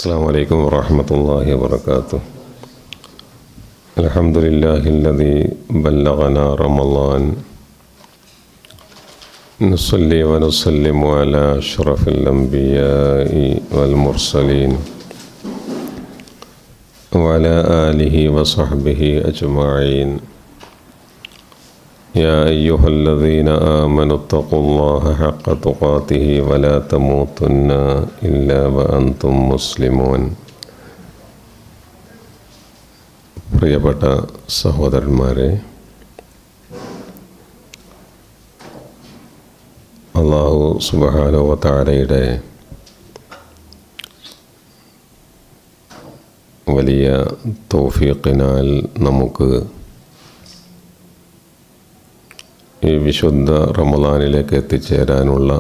السلام عليكم ورحمة الله وبركاته. الحمد لله الذي بلغنا رمضان. نصلي ونسلم على أشرف الأنبياء والمرسلين وعلى آله وصحبه أجمعين. يا أيها الذين آمنوا اتقوا الله حق تقاته ولا تموتن إلا وأنتم مسلمون. പ്രിയപ്പെട്ട സഹോദരന്മാരെ, അല്ലാഹു സുബ്ഹാനഹു വ തആലയുടെ വലിയ തൗഫീഖിനാൽ നമുക്ക് ഈ വിശുദ്ധ റമളാനിലേക്ക് എത്തിച്ചേരാനുള്ള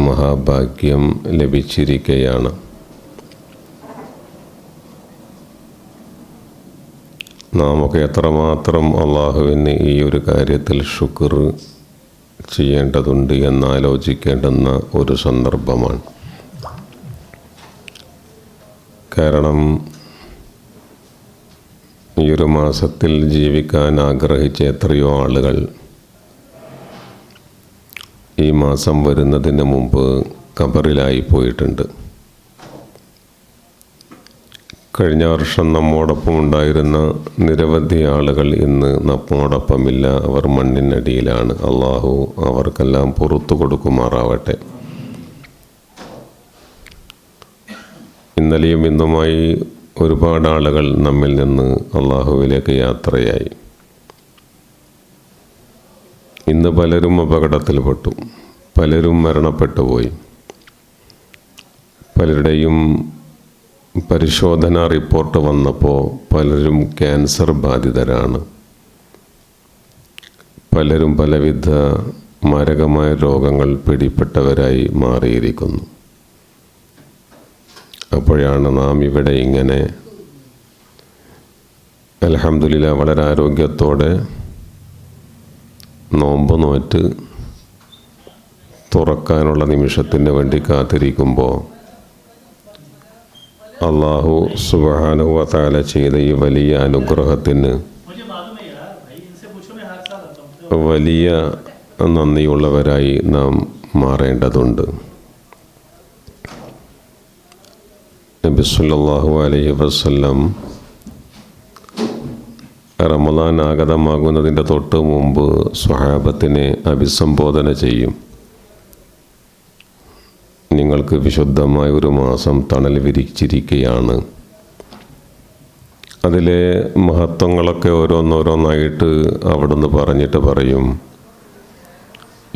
മഹാഭാഗ്യം ലഭിച്ചിരിക്കുകയാണ്. നാമൊക്കെ എത്രമാത്രം അള്ളാഹുവിന് ഈ ഒരു കാര്യത്തിൽ ശുക്ർ ചെയ്യേണ്ടതുണ്ട് എന്നാലോചിക്കേണ്ടുന്ന ഒരു സന്ദർഭമാണ്. കാരണം ഈ ഒരു മാസത്തിൽ ജീവിക്കാൻ ആഗ്രഹിച്ച എത്രയോ ആളുകൾ ഈ മാസം വരുന്നതിന് മുമ്പ് ഖബറിലായി പോയിട്ടുണ്ട്. കഴിഞ്ഞ വർഷം നമ്മോടൊപ്പം ഉണ്ടായിരുന്ന നിരവധി ആളുകൾ ഇന്ന് നമ്മോടൊപ്പമില്ല. അവർ മണ്ണിനടിയിലാണ്. അള്ളാഹു അവർക്കെല്ലാം പുറത്തു കൊടുക്കുമാറാവട്ടെ. ഇന്നലെയും ഇന്നുമായി ഒരുപാട് ആളുകൾ നമ്മിൽ നിന്ന് അള്ളാഹുവിലേക്ക് യാത്രയായി. ഇന്ന് പലരും അപകടത്തിൽപ്പെട്ടു, പലരും മരണപ്പെട്ടു പോയി. പലരുടെയും പരിശോധനാ റിപ്പോർട്ട് വന്നപ്പോൾ പലരും ക്യാൻസർ ബാധിതരാണ്. പലരും പലവിധ മാരകമായ രോഗങ്ങൾ പിടിപ്പെട്ടവരായി മാറിയിരിക്കുന്നു. അപ്പോഴാണ് നാം ഇവിടെ ഇങ്ങനെ അൽഹംദുലില്ലാഹ് വളരെ ആരോഗ്യത്തോടെ നോമ്പ് നോറ്റ് തുറക്കാനുള്ള നിമിഷത്തിന് വേണ്ടി കാത്തിരിക്കുമ്പോൾ അല്ലാഹു സുബ്ഹാനഹു വ തആല ചെയ്ത ഈ വലിയ അനുഗ്രഹത്തിന് വലിയ നന്ദിയുള്ളവരായി നാം മാറേണ്ടതുണ്ട്. നബി സല്ലല്ലാഹു അലൈഹി വസല്ലം റമളാൻ ആഗതമാകുന്നതിൻ്റെ തൊട്ട് മുമ്പ് സ്വഹാബത്തിനെ അഭിസംബോധന ചെയ്യും. നിങ്ങൾക്ക് വിശുദ്ധമായ ഒരു മാസം തണൽ വിരിച്ചിരിക്കുകയാണ്. അതിലെ മഹത്വങ്ങളൊക്കെ ഓരോന്നോരോന്നായിട്ട് അവിടുന്ന് പറഞ്ഞിട്ട് പറയും,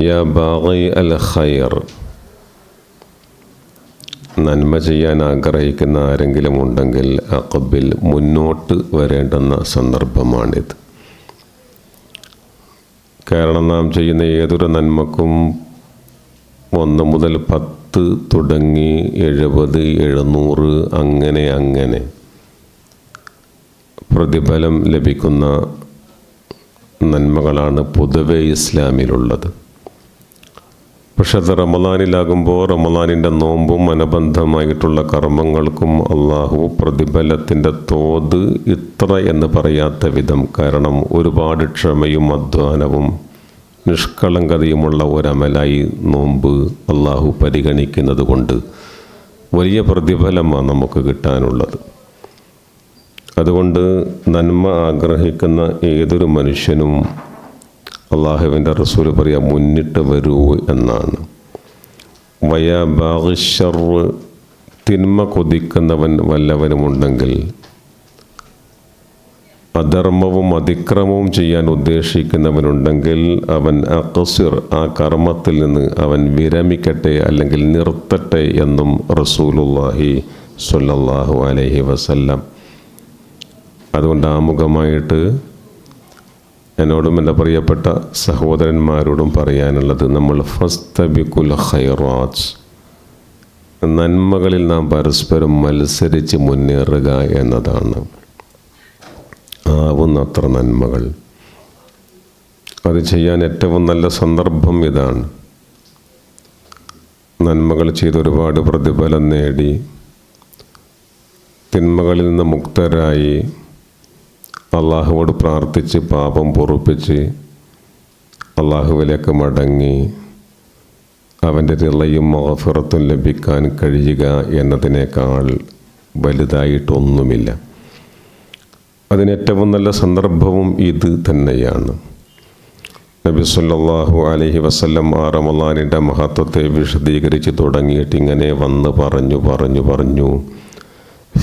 യാ ബാഗി അൽ ഖൈർ, നന്മ ചെയ്യാൻ ആഗ്രഹിക്കുന്ന ആരെങ്കിലും ഉണ്ടെങ്കിൽ അഖബിൽ, മുന്നോട്ട് വരേണ്ടുന്ന സന്ദർഭമാണിത്. കാരണം നാം ചെയ്യുന്ന ഏതൊരു നന്മക്കും 1 മുതൽ 10 തുടങ്ങി 70, 700 അങ്ങനെ പ്രതിഫലം ലഭിക്കുന്ന നന്മകളാണ് പൊതുവെ ഇസ്ലാമിലുള്ളത്. പക്ഷെ അത് റമളാനിലാകുമ്പോൾ റമളാനിൻ്റെ നോമ്പും അനുബന്ധമായിട്ടുള്ള കർമ്മങ്ങൾക്കും അള്ളാഹു പ്രതിഫലത്തിൻ്റെ തോത് ഇത്ര എന്ന് പറയാത്ത വിധം, കാരണം ഒരുപാട് ക്ഷമയും അധ്വാനവും നിഷ്കളങ്കതയുമുള്ള ഒരമലായി നോമ്പ് അള്ളാഹു പരിഗണിക്കുന്നത് കൊണ്ട് വലിയ പ്രതിഫലമാണ് നമുക്ക് കിട്ടാനുള്ളത്. അതുകൊണ്ട് നന്മ ആഗ്രഹിക്കുന്ന ഏതൊരു മനുഷ്യനും അള്ളാഹുവിൻ്റെ റസൂൽ പറയാം, മുന്നിട്ട് വരൂ എന്നാണ്. വയാ ബാഗിശർ, തിന്മ കൊതിക്കുന്നവൻ വല്ലവനുമുണ്ടെങ്കിൽ, അധർമ്മവും അതിക്രമവും ചെയ്യാൻ ഉദ്ദേശിക്കുന്നവനുണ്ടെങ്കിൽ അവൻ അഖ്സിർ, ആ കർമ്മത്തിൽ നിന്ന് അവൻ വിരമിക്കട്ടെ അല്ലെങ്കിൽ നിർത്തട്ടെ എന്നും റസൂലുള്ളാഹി സ്വല്ലല്ലാഹു അലൈഹി വസല്ലം. അതുകൊണ്ട് ആമുഖമായിട്ട് എന്നോടും എൻ്റെ പ്രിയപ്പെട്ട സഹോദരന്മാരോടും പറയാനുള്ളത്, നമ്മൾ ഫസ്തബിഖുൽ ഖൈറാത്ത്, നന്മകളിൽ നാം പരസ്പരം മത്സരിച്ച് മുന്നേറുക എന്നതാണ്. ആവുന്നത്ര നന്മകൾ അത് ചെയ്യാൻ ഏറ്റവും നല്ല സന്ദർഭം ഇതാണ്. നന്മകൾ ചെയ്ത് ഒരുപാട് പ്രതിഫലം നേടി തിന്മകളിൽ നിന്ന് മുക്തരായി അള്ളാഹുവോട് പ്രാർത്ഥിച്ച് പാപം പൊറുപ്പിച്ച് അള്ളാഹുവിലേക്ക് മടങ്ങി അവൻ്റെ റിളയും മഗ്ഫിറത്തും ലഭിക്കാൻ കഴിയുക എന്നതിനേക്കാൾ വലുതായിട്ടൊന്നുമില്ല. അതിനേറ്റവും നല്ല സന്ദർഭവും ഇത് തന്നെയാണ്. നബി സല്ലല്ലാഹു അലൈഹി വസല്ലം റമളാനിൻ്റെ മഹത്വത്തെ വിശദീകരിച്ച് തുടങ്ങിയിട്ട് ഇങ്ങനെ വന്ന് പറഞ്ഞു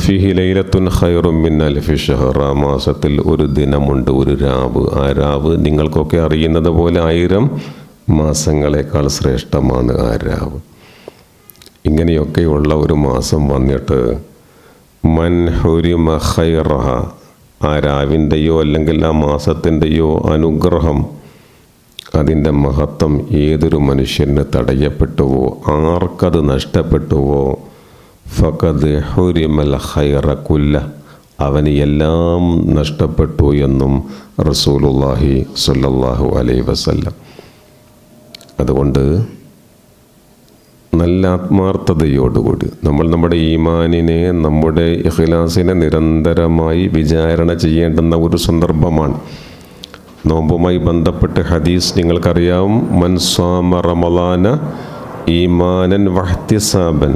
ഫിഹി ലൈലത്തുൻ ഖൈറും മിൻ അൽഫി ഷഹർ. ആ മാസത്തിൽ ഒരു ദിനമുണ്ട്, ഒരു രാവ്. ആ രാവ് നിങ്ങൾക്കൊക്കെ അറിയുന്നത് പോലെ 1000 മാസങ്ങളെക്കാൾ ശ്രേഷ്ഠമാണ് ആ രാവ്. ഇങ്ങനെയൊക്കെയുള്ള ഒരു മാസം വന്നിട്ട് മൻ ഹുരിമ ഖൈറഹ, ആ രാവിൻ്റെയോ അല്ലെങ്കിൽ ആ മാസത്തിൻ്റെയോ അനുഗ്രഹം, അതിൻ്റെ മഹത്വം ഏതൊരു മനുഷ്യന് തടയപ്പെട്ടുവോ, ആർക്കത് നഷ്ടപ്പെട്ടുവോ, ഫഖദ് ഹുരിമൽ ഖൈറ കുല്ല, അവന് എല്ലാം നഷ്ടപ്പെട്ടു എന്നും റസൂലുള്ളാഹി സ്വല്ലല്ലാഹു അലൈഹി വസല്ലം. അതുകൊണ്ട് നല്ല ആത്മാർത്ഥതയോടുകൂടി നമ്മൾ നമ്മുടെ ഈമാനിനെ, നമ്മുടെ ഇഖ്ലാസിനെ നിരന്തരമായി വിചാരണ ചെയ്യേണ്ടുന്ന ഒരു സന്ദർഭമാണ്. നോമ്പുമായി ബന്ധപ്പെട്ട് ഹദീസ് നിങ്ങൾക്കറിയാവും. മൻ സ്വാമ റമളാന ഈമാനൻ വഹ്തിസാബൻ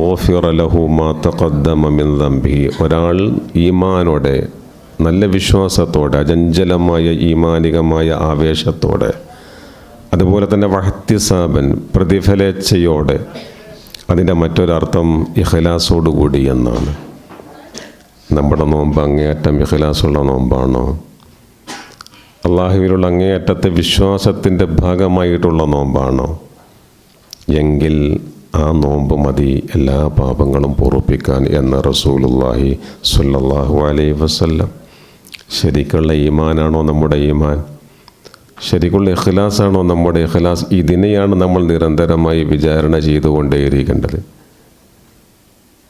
ഗുഫിറ ലഹു മാ തഖദ്ദമ മിൻ ദംബിഹി. ഒരാൾ ഈമാനോടെ, നല്ല വിശ്വാസത്തോടെ, അചഞ്ചലമായ ഈമാനികമായ ആവേശത്തോടെ, അതുപോലെ തന്നെ വഹ്തിസാബൻ പ്രതിഫലേച്ഛയോടെ, അതിൻ്റെ മറ്റൊരർത്ഥം ഇഖ്ലാസോടുകൂടി എന്നാണ്. നമ്മുടെ നോമ്പ് അങ്ങേയറ്റം ഇഖ്ലാസുള്ള നോമ്പാണോ? അള്ളാഹുവിലുള്ള അങ്ങേയറ്റത്തെ വിശ്വാസത്തിൻ്റെ ഭാഗമായിട്ടുള്ള നോമ്പാണോ? എങ്കിൽ ആ നോമ്പ് മതി എല്ലാ പാപങ്ങളും പൊറുപ്പിക്കാൻ എന്ന് റസൂലുള്ളാഹി സ്വല്ലല്ലാഹു അലൈഹി വസല്ലം. ശരിക്കുള്ള ഈമാനാണോ നമ്മുടെ ഈമാൻ? ശരിക്കുള്ള ഇഖ്ലാസാണോ നമ്മുടെ ഇഖ്ലാസ്? ഇതിനെയാണ് നമ്മൾ നിരന്തരമായി വിചാരണ ചെയ്തുകൊണ്ടേയിരിക്കേണ്ടത്.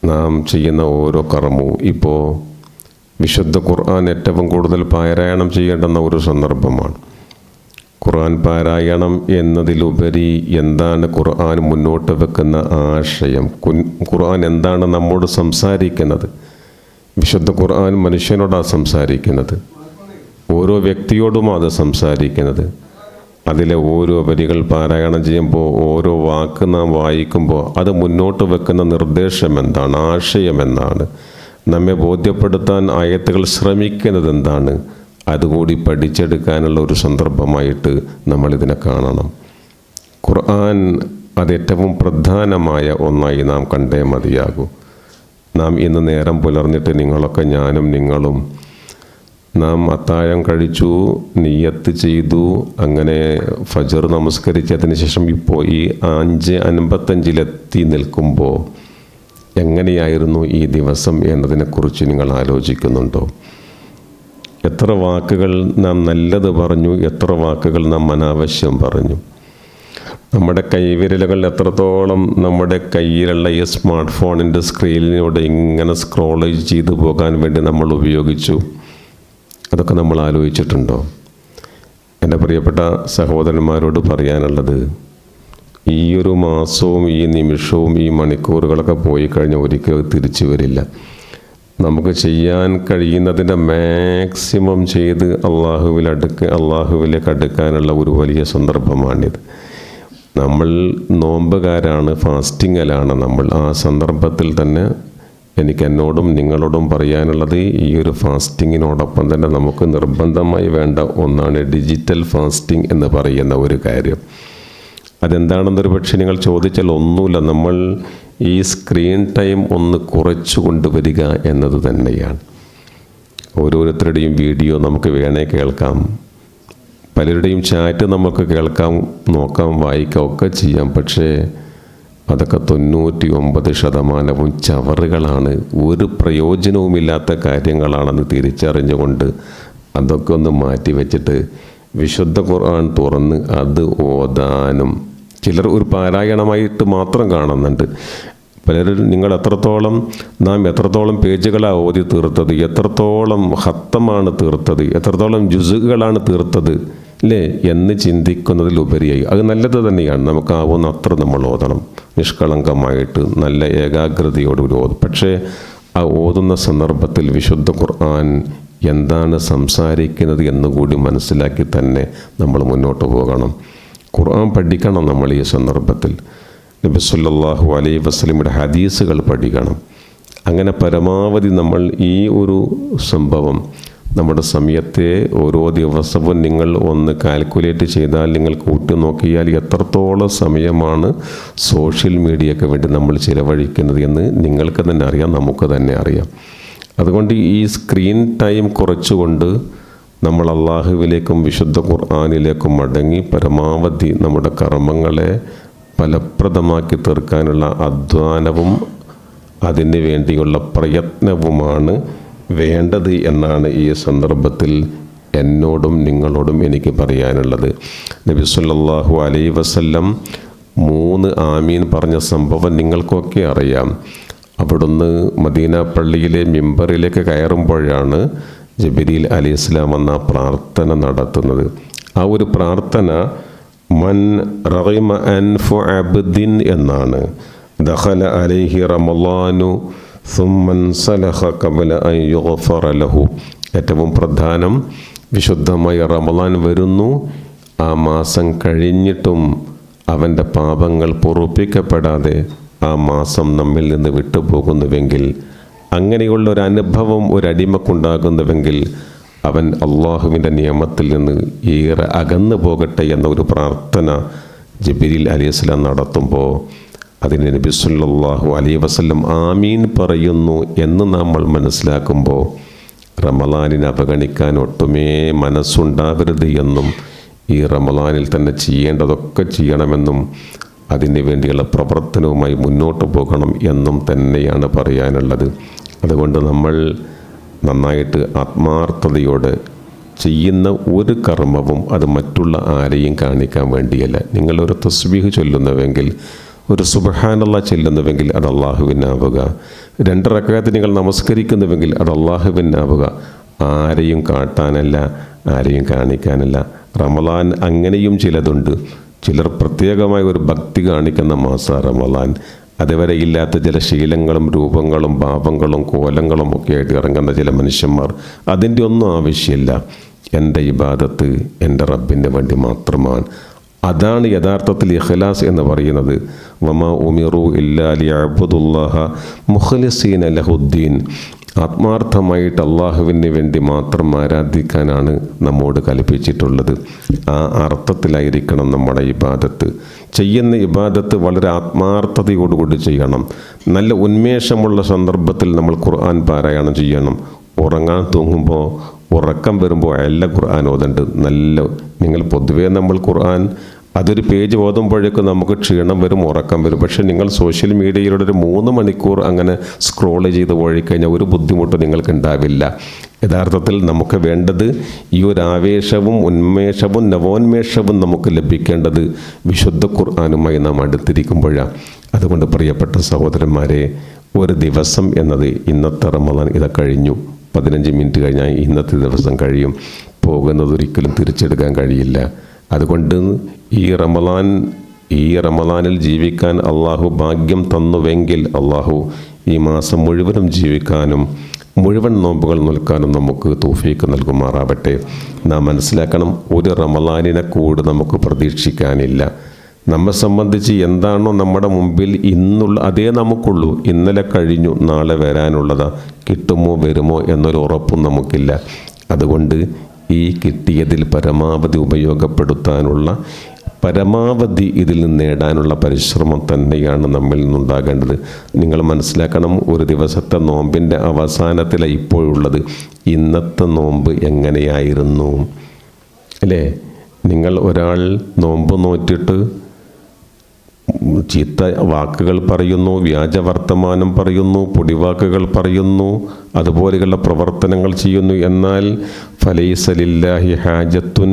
നാം ചെയ്യുന്ന ഓരോ കർമ്മവും, ഇപ്പോൾ വിശുദ്ധ ഖുർആൻ ഏറ്റവും കൂടുതൽ പാരായണം ചെയ്യേണ്ടുന്ന ഒരു സന്ദർഭമാണ്. ഖുർആൻ പാരായണം എന്നതിലുപരി എന്താണ് ഖുർആൻ മുന്നോട്ട് വെക്കുന്ന ആശയം, ഖുർആൻ എന്താണ് നമ്മോട് സംസാരിക്കുന്നത്? വിശുദ്ധ ഖുർആൻ മനുഷ്യനോടാണ് സംസാരിക്കുന്നത്, ഓരോ വ്യക്തിയോടുമാണ് അത് സംസാരിക്കുന്നത്. അതിലെ ഓരോ വരികൾ പാരായണം ചെയ്യുമ്പോൾ, ഓരോ വാക്ക് നാം വായിക്കുമ്പോൾ അത് മുന്നോട്ട് വെക്കുന്ന നിർദ്ദേശം എന്താണ്, ആശയം എന്താണ്, നമ്മെ ബോധ്യപ്പെടുത്താൻ ആയത്തുകൾ ശ്രമിക്കുന്നത് എന്താണ്, അതുകൂടി പഠിച്ചെടുക്കാനുള്ള ഒരു സന്ദർഭമായിട്ട് നമ്മളിതിനെ കാണണം. ഖുർആൻ അത് ഏറ്റവും പ്രധാനമായ ഒന്നായി നാം കണ്ടേ മതിയാകൂ. നാം ഇന്ന് നേരം പുലർന്നിട്ട് നിങ്ങളൊക്കെ, ഞാനും നിങ്ങളും, നാം അത്താഴം കഴിച്ചു, നിയ്യത്ത് ചെയ്തു, അങ്ങനെ ഫജർ നമസ്കരിച്ചതിന് ശേഷം ഇപ്പോൾ ഈ 5:55 നിൽക്കുമ്പോൾ എങ്ങനെയായിരുന്നു ഈ ദിവസം എന്നതിനെക്കുറിച്ച് നിങ്ങൾ ആലോചിക്കുന്നുണ്ടോ? എത്ര വാക്കുകൾ നാം നല്ലത് പറഞ്ഞു, എത്ര വാക്കുകൾ നാം അനാവശ്യം പറഞ്ഞു. നമ്മുടെ കൈവിരലുകൾ എത്രത്തോളം നമ്മുടെ കയ്യിലുള്ള ഈ സ്മാർട്ട് ഫോണിൻ്റെ സ്ക്രീനിലൂടെ ഇങ്ങനെ സ്ക്രോൾ ചെയ്തു പോകാൻ വേണ്ടി നമ്മൾ ഉപയോഗിച്ചു. അതൊക്കെ നമ്മൾ ആലോചിച്ചിട്ടുണ്ടോ? എൻ്റെ പ്രിയപ്പെട്ട സഹോദരന്മാരോട് പറയാനുള്ളത്, ഈ ഒരു മാസവും ഈ നിമിഷവും ഈ മണിക്കൂറുകളൊക്കെ പോയി കഴിഞ്ഞാൽ ഒരിക്കലും തിരിച്ചു വരില്ല. നമുക്ക് ചെയ്യാൻ കഴിയുന്നതിൻ്റെ മാക്സിമം ചെയ്ത് അള്ളാഹുവിലേക്ക് അടുക്കാനുള്ള ഒരു വലിയ സന്ദർഭമാണിത്. നമ്മൾ നോമ്പുകാരാണ്, ഫാസ്റ്റിങ്ങിലാണ് നമ്മൾ. ആ സന്ദർഭത്തിൽ തന്നെ എനിക്ക് എന്നോടും നിങ്ങളോടും പറയാനുള്ളത്, ഈ ഒരു ഫാസ്റ്റിങ്ങിനോടൊപ്പം തന്നെ നമുക്ക് നിർബന്ധമായി വേണ്ട ഒന്നാണ് ഡിജിറ്റൽ ഫാസ്റ്റിംഗ് എന്ന് പറയുന്ന ഒരു കാര്യം. അതെന്താണെന്നൊരു പക്ഷേ നിങ്ങൾ ചോദിച്ചാൽ ഒന്നുമില്ല, നമ്മൾ ഈ സ്ക്രീൻ ടൈം ഒന്ന് കുറച്ചു കൊണ്ടുവരിക എന്നത് തന്നെയാണ്. ഓരോരുത്തരുടെയും വീഡിയോ നമുക്ക് വേണേ കേൾക്കാം, പലരുടെയും ചാറ്റ് നമുക്ക് കേൾക്കാം, നോക്കാം, വായിക്കാം, ഒക്കെ ചെയ്യാം. പക്ഷേ അതൊക്കെ 99% ചവറുകളാണ്, ഒരു പ്രയോജനവുമില്ലാത്ത കാര്യങ്ങളാണെന്ന് തിരിച്ചറിഞ്ഞുകൊണ്ട് അതൊക്കെ ഒന്ന് മാറ്റി വെച്ചിട്ട് വിശുദ്ധ ഖുർആൻ തുറന്ന് അത് ഓതാനും, ചിലർ ഒരു പാരായണമായിട്ട് മാത്രം കാണുന്നുണ്ട്. പലരും നിങ്ങൾ നാം എത്രത്തോളം പേജുകളാണ് ഓതി തീർത്തത്, എത്രത്തോളം ഹത്തമാണ് തീർത്തത്, എത്രത്തോളം ജുസുകളാണ് തീർത്തത് അല്ലേ എന്ന് ചിന്തിക്കുന്നതിലുപരിയായി അത് നല്ലത് തന്നെയാണ്. നമുക്കാവുന്ന അത്ര നമ്മൾ ഓതണം, നിഷ്കളങ്കമായിട്ട് നല്ല ഏകാഗ്രതയോടുകൂടി ഓതും. പക്ഷേ ആ ഓതുന്ന സന്ദർഭത്തിൽ വിശുദ്ധ ഖുർആൻ എന്താണ് സംസാരിക്കുന്നത് എന്നുകൂടി മനസ്സിലാക്കി തന്നെ നമ്മൾ മുന്നോട്ട് പോകണം. ഖുർആൻ പഠിക്കണം. നമ്മൾ ഈ സന്ദർഭത്തിൽ നബി സല്ലല്ലാഹു അലൈഹി വസല്ലമയുടെ ഹദീസുകൾ പഠിക്കണം. അങ്ങനെ പരമാവധി നമ്മൾ ഈ ഒരു സംഭവം നമ്മുടെ സമയത്തെ ഓരോ ദിവസവും നിങ്ങൾ ഒന്ന് കാൽക്കുലേറ്റ് ചെയ്താൽ, നിങ്ങൾ കൂട്ടി നോക്കിയാൽ എത്രത്തോളം സമയമാണ് സോഷ്യൽ മീഡിയയ്ക്ക് വേണ്ടി നമ്മൾ ചിലവഴിക്കുന്നത് എന്ന് നിങ്ങൾക്ക് തന്നെ അറിയാം, നമുക്ക് തന്നെ അറിയാം. അതുകൊണ്ട് ഈ സ്ക്രീൻ ടൈം കുറച്ചുകൊണ്ട് നമ്മൾ അള്ളാഹുവിലേക്കും വിശുദ്ധ ഖുർആനിലേക്കും മടങ്ങി പരമാവധി നമ്മുടെ കർമ്മങ്ങളെ ഫലപ്രദമാക്കി തീർക്കാനുള്ള അധ്വാനവും അതിന് വേണ്ടിയുള്ള പ്രയത്നവുമാണ് വേണ്ടത് എന്നാണ് ഈ സന്ദർഭത്തിൽ എന്നോടും നിങ്ങളോടും എനിക്ക് പറയാനുള്ളത്. നബി സല്ലല്ലാഹു അലൈഹി വസല്ലം 3 ആമീൻ പറഞ്ഞ സംഭവം നിങ്ങൾക്കൊക്കെ അറിയാം. അവിടുന്ന് മദീന പള്ളിയിലെ മിമ്പറിലേക്ക് കയറുമ്പോഴാണ് ജിബ്രീൽ അലൈഹിസ്സലാം എന്ന പ്രാർത്ഥന നടത്തുന്നത്. ആ ഒരു പ്രാർത്ഥന മൻ റഗിമ അൻഫു അബ്ദിൻ എന്നാണ്. ദഖല അലൈഹി റമളാനു സുമ്മൻ സലഖ ഖബല അൻ യുഗ്ഫറ ലഹു. ഏറ്റവും പ്രധാനം, വിശുദ്ധമായ റമളാൻ വരുന്നു, ആ മാസം കഴിഞ്ഞിട്ടും അവൻ്റെ പാപങ്ങൾ പൊറുപ്പിക്കപ്പെടാതെ ആ മാസം നമ്മിൽ നിന്ന് വിട്ടുപോകുന്നുവെങ്കിൽ, അങ്ങനെയുള്ള ഒരു അനുഭവം ഒരടിമക്കുണ്ടാകുന്നുവെങ്കിൽ അവൻ അള്ളാഹുവിൻ്റെ നിയമത്തിൽ നിന്ന് ഏറെ അകന്നു പോകട്ടെ എന്ന ഒരു പ്രാർത്ഥന ജിബ്രീൽ അലൈഹിസ്സലാം നടത്തുമ്പോൾ അതിന് നബി സല്ലല്ലാഹു അലൈഹി വസല്ലം ആമീൻ പറയുന്നു എന്ന് നമ്മൾ മനസ്സിലാക്കുമ്പോൾ റമളാനിനെ അവഗണിക്കാൻ ഒട്ടുമേ മനസ്സുണ്ടാവരുത് എന്നും ഈ റമളാനിൽ തന്നെ ചെയ്യേണ്ടതൊക്കെ ചെയ്യണമെന്നും അതിന് വേണ്ടിയുള്ള പ്രവർത്തനവുമായി മുന്നോട്ട് പോകണം എന്നും തന്നെയാണ് പറയാനുള്ളത്. അതുകൊണ്ട് നമ്മൾ നന്നായിട്ട് ആത്മാർത്ഥതയോടെ ചെയ്യുന്ന ഒരു കർമ്മവും അത് മറ്റുള്ള ആരെയും കാണിക്കാൻ വേണ്ടിയല്ല. നിങ്ങളൊരു തസ്ബീഹ് ചൊല്ലുന്നുവെങ്കിൽ, ഒരു സുബ്ഹാനല്ലാഹ് ചൊല്ലുന്നുവെങ്കിൽ അത് അള്ളാഹുവിനാവുക. 2 റക്അത്ത് നിങ്ങൾ നമസ്കരിക്കുന്നുവെങ്കിൽ അത് അള്ളാഹുവിനാവുക. ആരെയും കാട്ടാനല്ല, ആരെയും കാണിക്കാനല്ല. റമളാൻ അങ്ങനെയും ചിലതുണ്ട്. ചിലർ പ്രത്യേകമായ ഒരു ഭക്തി കാണിക്കുന്ന മാസം റമളാൻ. അതുവരെ ഇല്ലാത്ത ചില ശീലങ്ങളും രൂപങ്ങളും ഭാവങ്ങളും കോലങ്ങളും ഒക്കെ ആയിട്ട് ഇറങ്ങുന്ന ചില മനുഷ്യന്മാർ, അതിൻ്റെ ഒന്നും ആവശ്യമില്ല. എൻ്റെ ഇബാദത്ത് എൻ്റെ റബ്ബിന് വേണ്ടി മാത്രമാണ്. അതാണ് യഥാർത്ഥത്തിൽ ഇഖ്ലാസ് എന്ന് പറയുന്നത്. വമാ ഉമിറു ഇല്ലാ ലിയഅ്ബുദുല്ലാഹ മുഖ്ലിസീന ലഹുദ്ദീൻ. ആത്മാർത്ഥമായിട്ട് അള്ളാഹുവിന് വേണ്ടി മാത്രം ആരാധിക്കാനാണ് നമ്മോട് കൽപ്പിച്ചിട്ടുള്ളത്. ആ അർത്ഥത്തിലായിരിക്കണം നമ്മുടെ ഇബാദത്ത്. ചെയ്യുന്ന ഇബാദത്ത് വളരെ ആത്മാർത്ഥതയോടുകൂടി ചെയ്യണം. നല്ല ഉന്മേഷമുള്ള സന്ദർഭത്തിൽ നമ്മൾ ഖുർആൻ പാരായണം ചെയ്യണം. ഉറങ്ങാൻ തൂങ്ങുമ്പോൾ, ഉറക്കം വരുമ്പോൾ എല്ലാ ഖുർആൻ ഓതണ്ട്. നിങ്ങൾ പൊതുവേ നമ്മൾ ഖുർആൻ അതൊരു പേജ് ഓതുമ്പോഴേക്കും നമുക്ക് ക്ഷീണം വരും, ഉറക്കം വരും. പക്ഷേ നിങ്ങൾ സോഷ്യൽ മീഡിയയിലൂടെ ഒരു 3 മണിക്കൂർ അങ്ങനെ സ്ക്രോൾ ചെയ്ത് പോയിക്കഴിഞ്ഞാൽ ഒരു ബുദ്ധിമുട്ടും നിങ്ങൾക്ക് ഉണ്ടാവില്ല. യഥാർത്ഥത്തിൽ നമുക്ക് വേണ്ടത് ഈ ഒരു ആവേശവും ഉന്മേഷവും നവോന്മേഷവും നമുക്ക് ലഭിക്കേണ്ടത് വിശുദ്ധ ഖുർആനുമായി നാം അടുത്തിരിക്കുമ്പോഴാണ്. അതുകൊണ്ട് പ്രിയപ്പെട്ട സഹോദരന്മാരെ, ഒരു ദിവസം എന്നത് ഇന്നത്തെ റമളാൻ ഇത് കഴിഞ്ഞു. 15 മിനിറ്റ് കഴിഞ്ഞാൽ ഇന്നത്തെ ദിവസം കഴിയും. പോകുന്നതൊരിക്കലും തിരിച്ചെടുക്കാൻ കഴിയില്ല. അതുകൊണ്ട് ഈ റമളാനിൽ ജീവിക്കാൻ അള്ളാഹു ഭാഗ്യം തന്നുവെങ്കിൽ അള്ളാഹു ഈ മാസം മുഴുവനും ജീവിക്കാനും മുഴുവൻ നോമ്പുകൾ നിൽക്കാനും നമുക്ക് തൗഫീഖ് നൽകുമാറാവട്ടെ. നാം മനസ്സിലാക്കണം, ഒരു റമളാനിനെ കൂടെ നമുക്ക് പ്രതീക്ഷിക്കാനില്ല. നമ്മെ സംബന്ധിച്ച് എന്താണോ നമ്മുടെ മുമ്പിൽ ഇന്നുള്ള അതേ നമുക്കുള്ളൂ. ഇന്നലെ കഴിഞ്ഞു, നാളെ വരാനുള്ളതാ. കിട്ടുമോ വരുമോ എന്നൊരു ഉറപ്പും നമുക്കില്ല. അതുകൊണ്ട് ഈ കിട്ടിയതിൽ പരമാവധി ഉപയോഗപ്പെടുത്താനുള്ള, പരമാവധി ഇതിൽ നിന്ന് നേടാനുള്ള പരിശ്രമം തന്നെയാണ് നമ്മിൽ നിന്നുണ്ടാകേണ്ടത്. നിങ്ങൾ മനസ്സിലാക്കണം, ഒരു ദിവസത്തെ നോമ്പിൻ്റെ അവസാനത്തിലാണ് ഇപ്പോഴുള്ളത്. ഇന്നത്തെ നോമ്പ് എങ്ങനെയായിരുന്നു അല്ലേ? നിങ്ങൾ ഒരാൾ നോമ്പ് നോറ്റിട്ട് ചീത്ത വാക്കുകൾ പറയുന്നു, വ്യാജ വർത്തമാനം പറയുന്നു, പൊടിവാക്കുകൾ പറയുന്നു, അതുപോലെയുള്ള പ്രവർത്തനങ്ങൾ ചെയ്യുന്നു. എന്നാൽ ഫലൈസ ലില്ലാഹി ഹാജത്തുൻ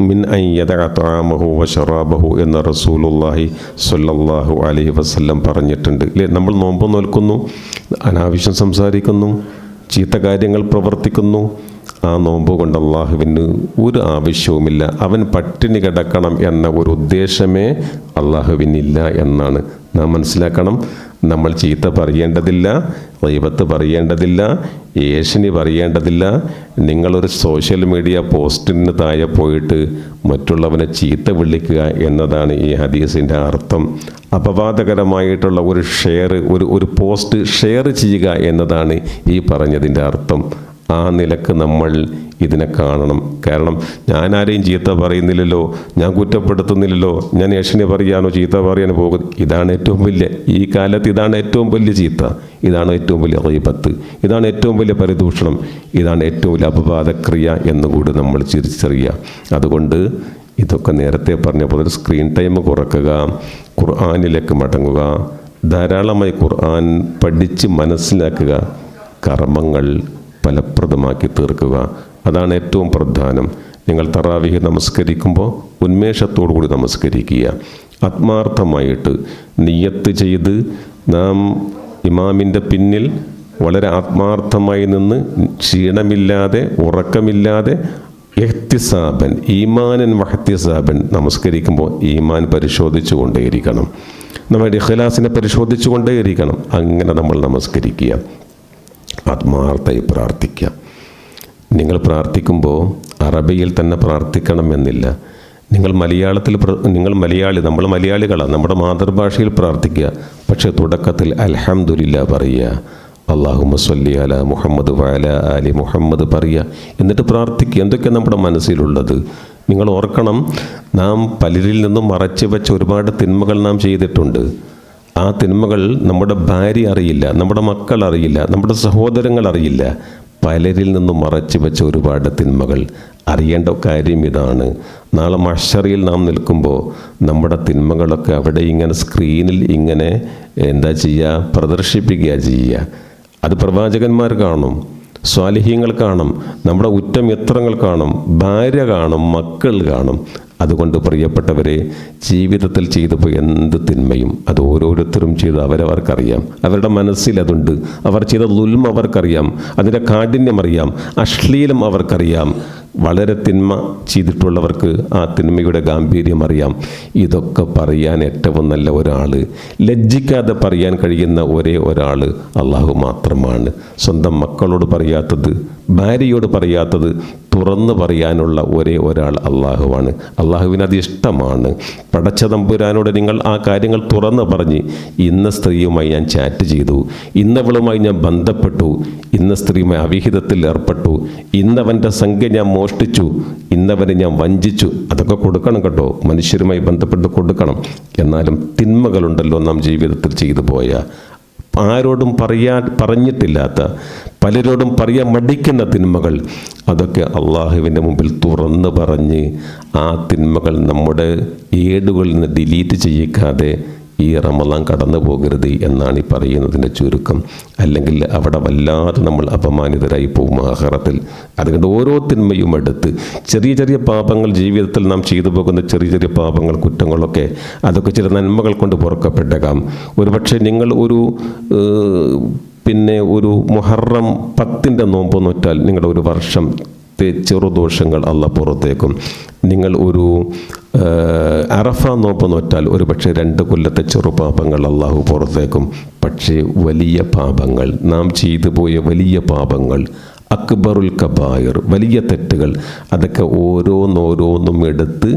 മിൻ അൻ യദഅ തആമഹു വശറാബഹു എന്ന റസൂലുള്ളാഹി സ്വല്ലല്ലാഹു അലൈഹി വസല്ലം പറഞ്ഞിട്ടുണ്ട്. നമ്മൾ നോമ്പ് നോൽക്കുന്നു, അനാവശ്യം സംസാരിക്കുന്നു, ചീത്ത കാര്യങ്ങൾ പ്രവർത്തിക്കുന്നു. ആ നോമ്പ് കൊണ്ട് അള്ളാഹുവിന് ഒരു ആവശ്യവുമില്ല. അവൻ പട്ടിണി കിടക്കണം എന്ന ഒരു ഉദ്ദേശമേ അള്ളാഹുവിനില്ല എന്നാണ് നാം മനസ്സിലാക്കണം. നമ്മൾ ചീത്ത പറയേണ്ടതില്ല, ഗീബത്ത് പറയേണ്ടതില്ല, ഏഷണി പറയേണ്ടതില്ല. നിങ്ങളൊരു സോഷ്യൽ മീഡിയ പോസ്റ്റിന് താഴെ പോയിട്ട് മറ്റുള്ളവനെ ചീത്ത വിളിക്കുക എന്നതാണ് ഈ ഹദീസിൻ്റെ അർത്ഥം. അപവാദകരമായിട്ടുള്ള ഒരു ഒരു പോസ്റ്റ് ഷെയർ ചെയ്യുക എന്നതാണ് ഈ പറഞ്ഞതിൻ്റെ അർത്ഥം. ആ നിലക്ക് നമ്മൾ ഇതിനെ കാണണം. കാരണം ഞാൻ ആരെയും ചീത്ത പറയുന്നില്ലല്ലോ, ഞാൻ കുറ്റപ്പെടുത്തുന്നില്ലല്ലോ, ഞാൻ ഏഷണി പറയാനോ ചീത്ത പറയാനോ പോകും. ഇതാണ് ഏറ്റവും വലിയ, ഈ കാലത്ത് ഇതാണ് ഏറ്റവും വലിയ ചീത്ത, ഇതാണ് ഏറ്റവും വലിയ ഗീബത്ത്, ഇതാണ് ഏറ്റവും വലിയ പരിദൂഷണം, ഇതാണ് ഏറ്റവും വലിയ അപവാദക്രിയ എന്നുകൂടി നമ്മൾ തിരിച്ചറിയുക. അതുകൊണ്ട് ഇതൊക്കെ നേരത്തെ പറഞ്ഞ പോലെ സ്ക്രീൻ ടൈം കുറയ്ക്കുക, ഖുർആനിലേക്ക് മടങ്ങുക, ധാരാളമായി ഖുർആൻ പഠിച്ച് മനസ്സിലാക്കുക, കർമ്മങ്ങൾ ഫലപ്രദമാക്കി തീർക്കുക. അതാണ് ഏറ്റവും പ്രധാനം. നിങ്ങൾ തറാവീഹ് നമസ്കരിക്കുമ്പോൾ ഉന്മേഷത്തോടു കൂടി നമസ്കരിക്കുക. ആത്മാർത്ഥമായിട്ട് നിയ്യത്ത് ചെയ്ത് നാം ഇമാമിൻ്റെ പിന്നിൽ വളരെ ആത്മാർത്ഥമായി നിന്ന് ക്ഷീണമില്ലാതെ ഉറക്കമില്ലാതെ ഇഹ്തിസാബൻ ഈമാനൻ വഹ്തിസാബൻ നമസ്കരിക്കുമ്പോൾ ഈമാൻ പരിശോധിച്ചു കൊണ്ടേയിരിക്കണം, നമ്മുടെ ഇഖ്ലാസിനെ പരിശോധിച്ചു കൊണ്ടേയിരിക്കണം. അങ്ങനെ നമ്മൾ നമസ്കരിക്കുക, ആത്മാർത്ഥമായി പ്രാർത്ഥിക്കുക. നിങ്ങൾ പ്രാർത്ഥിക്കുമ്പോൾ അറബിയിൽ തന്നെ പ്രാർത്ഥിക്കണമെന്നില്ല. നിങ്ങൾ മലയാളി, നമ്മൾ മലയാളികളാണ്, നമ്മുടെ മാതൃഭാഷയിൽ പ്രാർത്ഥിക്കുക. പക്ഷേ തുടക്കത്തിൽ അൽഹംദുലില്ലാ പറയുക, അല്ലാഹുമ്മ സ്വല്ലി അലാ മുഹമ്മദ് വഅലാ ആലി മുഹമ്മദ് പറയുക. എന്നിട്ട് പ്രാർത്ഥിക്കുക. എന്തൊക്കെ നമ്മുടെ മനസ്സിലുള്ളത് നിങ്ങൾ ഓർക്കണം. നാം പലരിൽ നിന്നും മറച്ചു വെച്ച ഒരുപാട് തിന്മകൾ നാം ചെയ്തിട്ടുണ്ട്. ആ തിന്മകൾ നമ്മുടെ ഭാര്യ അറിയില്ല, നമ്മുടെ മക്കൾ അറിയില്ല, നമ്മുടെ സഹോദരങ്ങൾ അറിയില്ല. പലരിൽ നിന്നും മറച്ചു വെച്ച ഒരുപാട് തിന്മകൾ. അറിയേണ്ട കാര്യം ഇതാണ്, നാളെ മഹ്ശറിൽ നാം നിൽക്കുമ്പോൾ നമ്മുടെ തിന്മകളൊക്കെ അവിടെ ഇങ്ങനെ സ്ക്രീനിൽ ഇങ്ങനെ എന്താ ചെയ്യുക, പ്രദർശിപ്പിക്കുക ചെയ്യുക. അത് പ്രവാചകന്മാർ കാണും, സ്വാലിഹീങ്ങൾ കാണും, നമ്മുടെ ഉറ്റമിത്രങ്ങൾ കാണും, ഭാര്യ കാണും, മക്കൾ കാണും. അതുകൊണ്ട് പ്രിയപ്പെട്ടവരെ, ജീവിതത്തിൽ ചെയ്തു പോയി എന്ത് തിന്മയും അത് ഓരോരുത്തരും ചെയ്ത് അവരവർക്കറിയാം. അവരുടെ മനസ്സിൽ അതുണ്ട്. അവർ ചെയ്ത ദുൽമ അവർക്കറിയാം, അതിൻ്റെ കാഠിന്യം അറിയാം, അശ്ലീലം അവർക്കറിയാം. വളരെ തിന്മ ചെയ്തിട്ടുള്ളവർക്ക് ആ തിന്മയുടെ ഗാംഭീര്യം അറിയാം. ഇതൊക്കെ പറയാൻ ഏറ്റവും നല്ല ഒരാൾ, ലജ്ജിക്കാതെ പറയാൻ കഴിയുന്ന ഒരേ ഒരാൾ അള്ളാഹു മാത്രമാണ്. സ്വന്തം മക്കളോട് പറയാത്തത്, ഭാര്യയോട് പറയാത്തത് തുറന്നു പറയാനുള്ള ഒരേ ഒരാൾ അള്ളാഹുവാണ്. അള്ളാഹുവിനത് ഇഷ്ടമാണ്. പടച്ച തമ്പുരാനോട് നിങ്ങൾ ആ കാര്യങ്ങൾ തുറന്ന് പറഞ്ഞ്, ഇന്ന സ്ത്രീയുമായി ഞാൻ ചാറ്റ് ചെയ്തു, ഇന്നവളുമായി ഞാൻ ബന്ധപ്പെട്ടു, ഇന്ന സ്ത്രീയുമായി അവിഹിതത്തിൽ ഏർപ്പെട്ടു, ഇന്നവൻ്റെ സംഖ്യ ഞാൻ മോഷ്ടിച്ചു, ഇന്നവനെ ഞാൻ വഞ്ചിച്ചു. അതൊക്കെ കൊടുക്കണം കേട്ടോ, മനുഷ്യരുമായി ബന്ധപ്പെട്ട് കൊടുക്കണം. എന്നാലും തിന്മകളുണ്ടല്ലോ നാം ജീവിതത്തിൽ ചെയ്തു പോയ, ആരോടും പറഞ്ഞിട്ടില്ലാത്ത, പലരോടും പറയാൻ മടിക്കുന്ന തിന്മകൾ, അതൊക്കെ അള്ളാഹുവിൻ്റെ മുമ്പിൽ തുറന്ന് പറഞ്ഞ് ആ തിന്മകൾ നമ്മുടെ ഏടുകളിൽ നിന്ന് ഡിലീറ്റ് ചെയ്യിക്കാതെ ഈ റമളാൻ കടന്നു പോകരുത് എന്നാണ് ഈ പറയുന്നതിൻ്റെ ചുരുക്കം. അല്ലെങ്കിൽ അവിടെ വല്ലാതെ നമ്മൾ അപമാനിതരായി പോകും ആഖിറത്തിൽ. അതുകൊണ്ട് ഓരോ തിന്മയും എടുത്ത് ചെറിയ ചെറിയ പാപങ്ങൾ, ജീവിതത്തിൽ നാം ചെയ്തു പോകുന്ന ചെറിയ ചെറിയ പാപങ്ങൾ, കുറ്റങ്ങളൊക്കെ അതൊക്കെ ചില നന്മകൾ കൊണ്ട് പൊറുക്കപ്പെട്ടേക്കാം. ഒരുപക്ഷെ നിങ്ങൾ ഒരു മുഹറം 10 നോമ്പ് നോറ്റാൽ നിങ്ങളുടെ ഒരു വർഷത്തെ ചെറുദോഷങ്ങൾ അള്ളാഹ് പുറത്തേക്കും. നിങ്ങൾ ഒരു അറഫ നോമ്പ് നോറ്റാൽ ഒരു പക്ഷേ 2 കൊല്ലത്തെ ചെറുപാപങ്ങൾ അള്ളാഹു പുറത്തേക്കും. പക്ഷേ വലിയ പാപങ്ങൾ, നാം ചെയ്തു പോയ വലിയ പാപങ്ങൾ, അക്ബറുൽ കബായിർ, വലിയ തെറ്റുകൾ, അതൊക്കെ ഓരോന്നോരോന്നും എടുത്ത്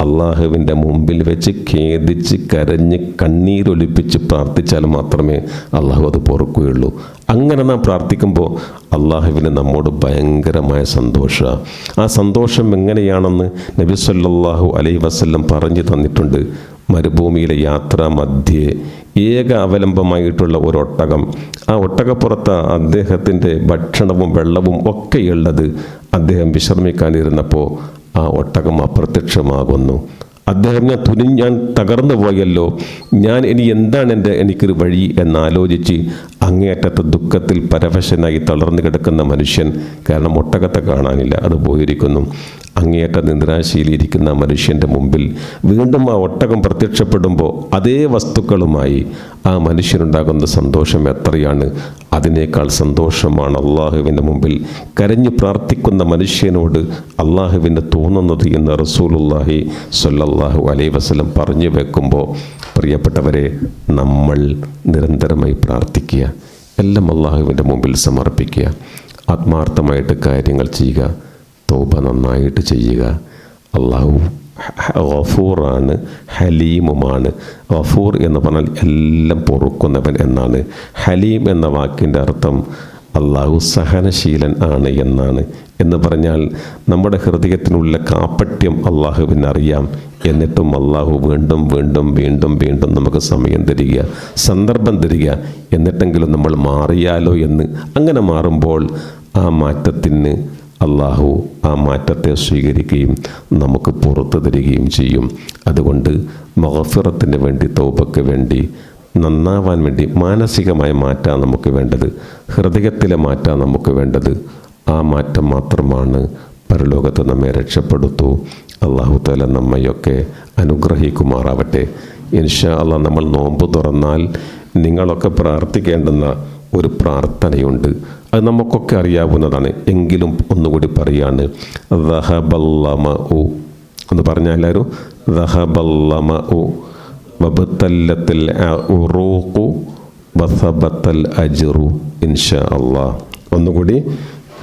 അള്ളാഹുവിൻ്റെ മുമ്പിൽ വെച്ച് ഖേദിച്ച് കരഞ്ഞ് കണ്ണീരൊലിപ്പിച്ച് പ്രാർത്ഥിച്ചാൽ മാത്രമേ അള്ളാഹു അത് പൊറുക്കുകയുള്ളൂ. അങ്ങനെ നാം പ്രാർത്ഥിക്കുമ്പോൾ അള്ളാഹുവിന് നമ്മോട് ഭയങ്കരമായ സന്തോഷമാണ്. ആ സന്തോഷം എങ്ങനെയാണെന്ന് നബി സല്ലല്ലാഹു അലൈഹി വസല്ലം പറഞ്ഞു തന്നിട്ടുണ്ട്. മരുഭൂമിയിലെ യാത്രാ മധ്യേ ഏക അവലംബമായിട്ടുള്ള ഒരൊട്ടകം, ആ ഒട്ടകപ്പുറത്ത് അദ്ദേഹത്തിൻ്റെ ഭക്ഷണവും വെള്ളവും ഒക്കെയുള്ളത്. അദ്ദേഹം വിശ്രമിക്കാനിരുന്നപ്പോൾ ആ ഒട്ടകം അപ്രത്യക്ഷമാകുന്നു. അദ്ദേഹം ഞാൻ തകർന്നു പോയല്ലോ, ഞാൻ ഇനി എന്താണ് എനിക്കൊരു വഴി എന്നാലോചിച്ച് അങ്ങേയറ്റത്തെ ദുഃഖത്തിൽ പരവശനായി തളർന്നു കിടക്കുന്ന മനുഷ്യൻ, കാരണം ഒട്ടകത്തെ കാണാനില്ല, അത് പോയിരിക്കുന്നു. അങ്ങേയറ്റ നിദ്രാശയിലിരിക്കുന്ന മനുഷ്യൻ്റെ മുമ്പിൽ വീണ്ടും ആ ഒട്ടകം പ്രത്യക്ഷപ്പെടുമ്പോൾ അതേ വസ്തുക്കളുമായി ആ മനുഷ്യനുണ്ടാകുന്ന സന്തോഷം എത്രയാണ്! അതിനേക്കാൾ സന്തോഷമാണ് അള്ളാഹുവിൻ്റെ മുമ്പിൽ കരഞ്ഞു പ്രാർത്ഥിക്കുന്ന മനുഷ്യനോട് അള്ളാഹുവിന് തോന്നുന്നത് എന്ന് റസൂലുള്ളാഹി സ്വല്ലല്ലാഹു അലൈഹി വസല്ലം പറഞ്ഞു വെക്കുമ്പോൾ, പ്രിയപ്പെട്ടവരെ, നമ്മൾ നിരന്തരമായി പ്രാർത്ഥിക്കുക, എല്ലാം അള്ളാഹുവിൻ്റെ മുമ്പിൽ സമർപ്പിക്കുക, ആത്മാർത്ഥമായിട്ട് കാര്യങ്ങൾ ചെയ്യുക, തൗബ നന്നായിട്ട് ചെയ്യുക. അള്ളാഹു ഗഫൂറാണ്, ഹലീമുമാണ്. ഗഫൂർ എന്ന് പറഞ്ഞാൽ എല്ലാം പൊറുക്കുന്നവൻ എന്നാണ്. ഹലീം എന്ന വാക്കിൻ്റെ അർത്ഥം അള്ളാഹു സഹനശീലൻ ആണ് എന്നാണ്. എന്ന് പറഞ്ഞാൽ നമ്മുടെ ഹൃദയത്തിനുള്ള കാപട്യം അള്ളാഹുവിന് അറിയാം. എന്നിട്ടും അള്ളാഹു വീണ്ടും വീണ്ടും വീണ്ടും വീണ്ടും നമുക്ക് സമയം തരിക, സന്ദർഭം തരിക, എന്നിട്ടെങ്കിലും നമ്മൾ മാറിയാലോ എന്ന്. അങ്ങനെ മാറുമ്പോൾ ആ മാറ്റത്തിന് അള്ളാഹു ആ മാറ്റത്തെ സ്വീകരിക്കുകയും നമുക്ക് പുറത്തു തരികയും ചെയ്യും. അതുകൊണ്ട് മഗ്ഫിറത്തിന് വേണ്ടി, തൗബയ്ക്ക് വേണ്ടി, നന്നാവാൻ വേണ്ടി മാനസികമായ മാറ്റമാണ് നമുക്ക് വേണ്ടത്, ഹൃദയത്തിലെ മാറ്റമാണ് നമുക്ക് വേണ്ടത്. ആ മാറ്റം മാത്രമാണ് പരലോകത്ത് നമ്മെ രക്ഷപ്പെടുത്തൂ. അള്ളാഹു തആല നമ്മയൊക്കെ അനുഗ്രഹിക്കുമാറാവട്ടെ. ഇൻഷാ അള്ളാഹ് നമ്മൾ നോമ്പ് തുറന്നാൽ നിങ്ങളൊക്കെ പ്രാർത്ഥിക്കേണ്ടുന്ന ഒരു പ്രാർത്ഥനയുണ്ട്. അത് നമുക്കൊക്കെ അറിയാവുന്നതാണ്, എങ്കിലും ഒന്നുകൂടി പറയാണ്. ദഹബല്ലമഉ എന്ന് പറഞ്ഞാൽ എല്ലാവരും ദഹബല്ലമഉ വബതല്ലത്തിൽ ഉറൂഖു വസബത്തൽ അജ്റു ഇൻഷാ അള്ളാഹ്. ഒന്നുകൂടി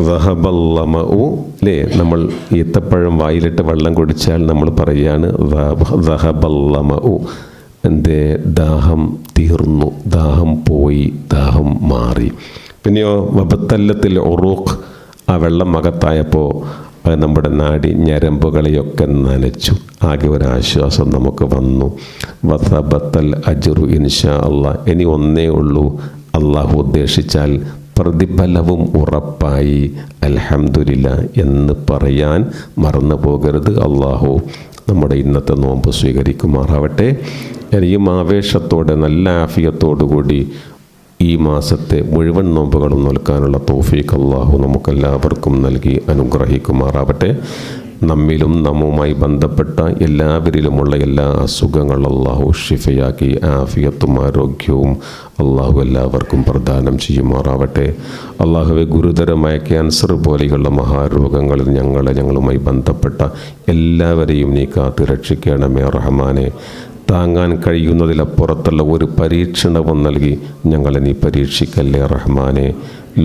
ദഹബല്ലമഉ അല്ലേ, നമ്മൾ ഈത്തപ്പഴം വായിലിട്ട് വെള്ളം കുടിച്ചാൽ നമ്മൾ പറയാണ് ദഹബല്ലമഉ, എൻ്റെ ദാഹം തീർന്നു, ദാഹം പോയി, ദാഹം മാറി. പിന്നെയോ വബത്തല്ലത്തിൽ ഉറൂഖ്, ആ വെള്ളം അകത്തായപ്പോൾ അത് നമ്മുടെ നാഡി ഞരമ്പുകളെയൊക്കെ നനച്ചു, ആകെ ഒരാശ്വാസം നമുക്ക് വന്നു. വസബത്തൽ അജ്റു ഇൻഷാ അള്ളാഹ്. ഇനി ഒന്നേ ഉള്ളൂ, അള്ളാഹു ഉദ്ദേശിച്ചാൽ പ്രതിഫലവും ഉറപ്പായി. അൽഹംദുലില്ലാ എന്ന് പറയാൻ മറന്നു പോകരുത്. അള്ളാഹു നമ്മുടെ ഇന്നത്തെ നോമ്പ് സ്വീകരിക്കുമാറാവട്ടെ. ഇനിയും ആവേശത്തോടെ നല്ല ആഫിയത്തോടുകൂടി ഈ മാസത്തെ മുഴുവൻ നോമ്പുകളും നോൽക്കാനുള്ള തൗഫീഖ് അള്ളാഹു നമുക്കെല്ലാവർക്കും നൽകി അനുഗ്രഹിക്കുമാറാവട്ടെ. നമ്മിലും നമ്മുമായി ബന്ധപ്പെട്ട എല്ലാവരിലുമുള്ള എല്ലാ അസുഖങ്ങൾ അള്ളാഹു ഷിഫയാക്കി ആഫിയത്തും ആരോഗ്യവും അള്ളാഹു എല്ലാവർക്കും പ്രദാനം ചെയ്യുമാറാവട്ടെ. അള്ളാഹുവെ, ഗുരുതരമായ ക്യാൻസർ പോലെയുള്ള മഹാരോഗങ്ങളിൽ ഞങ്ങളുമായി ബന്ധപ്പെട്ട എല്ലാവരെയും നീ കാത്ത് രക്ഷിക്കണമേ റഹ്മാനെ. താങ്ങാൻ കഴിയുന്നതിലപ്പുറത്തുള്ള ഒരു പരീക്ഷണവും നൽകി ഞങ്ങളെ നീ പരീക്ഷിക്കല്ലേ റഹ്മാനെ.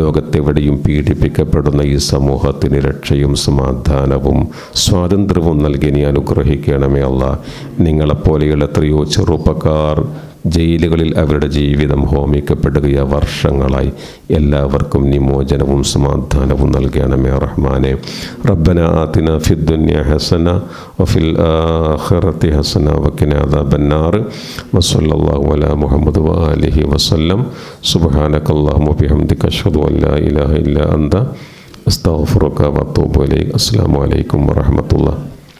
ലോകത്തെവിടെയും പീഡിപ്പിക്കപ്പെടുന്ന ഈ സമൂഹത്തിന് രക്ഷയും സമാധാനവും സ്വാതന്ത്ര്യവും നൽകി നീ അനുഗ്രഹിക്കണമേ അല്ലാ. നിങ്ങളെപ്പോലെയുള്ള എത്രയോ ചെറുപ്പക്കാർ ജയിലുകളിൽ അവരുടെ ജീവിതം ഹോമിക്കപ്പെടുകയാ വർഷങ്ങളായി. എല്ലാവർക്കും നീ മോചനവും സമാധാനവും നൽകണമേ റഹ്മാനെ. റബ്ബന ആതിന ഫിദ്ദുനിയ ഹസന വഫിൽ ആഖിറതി ഹസന വഖിന അദാബന്നാർ. വസല്ലല്ലാഹു അലാ മുഹമ്മദ് വആലിഹി വസല്ലം. സുബ്ഹാനകല്ലാഹുമ്മ വബിഹംദിക അഷ്ഹദു അൻ ലാ ഇലാഹ ഇല്ലാ അൻത അസ്തഗ്ഫിറുക വഅതൂബു ഇലൈക്. അസ്സലാമു അലൈക്കും വറഹ്മത്തുള്ളാഹി.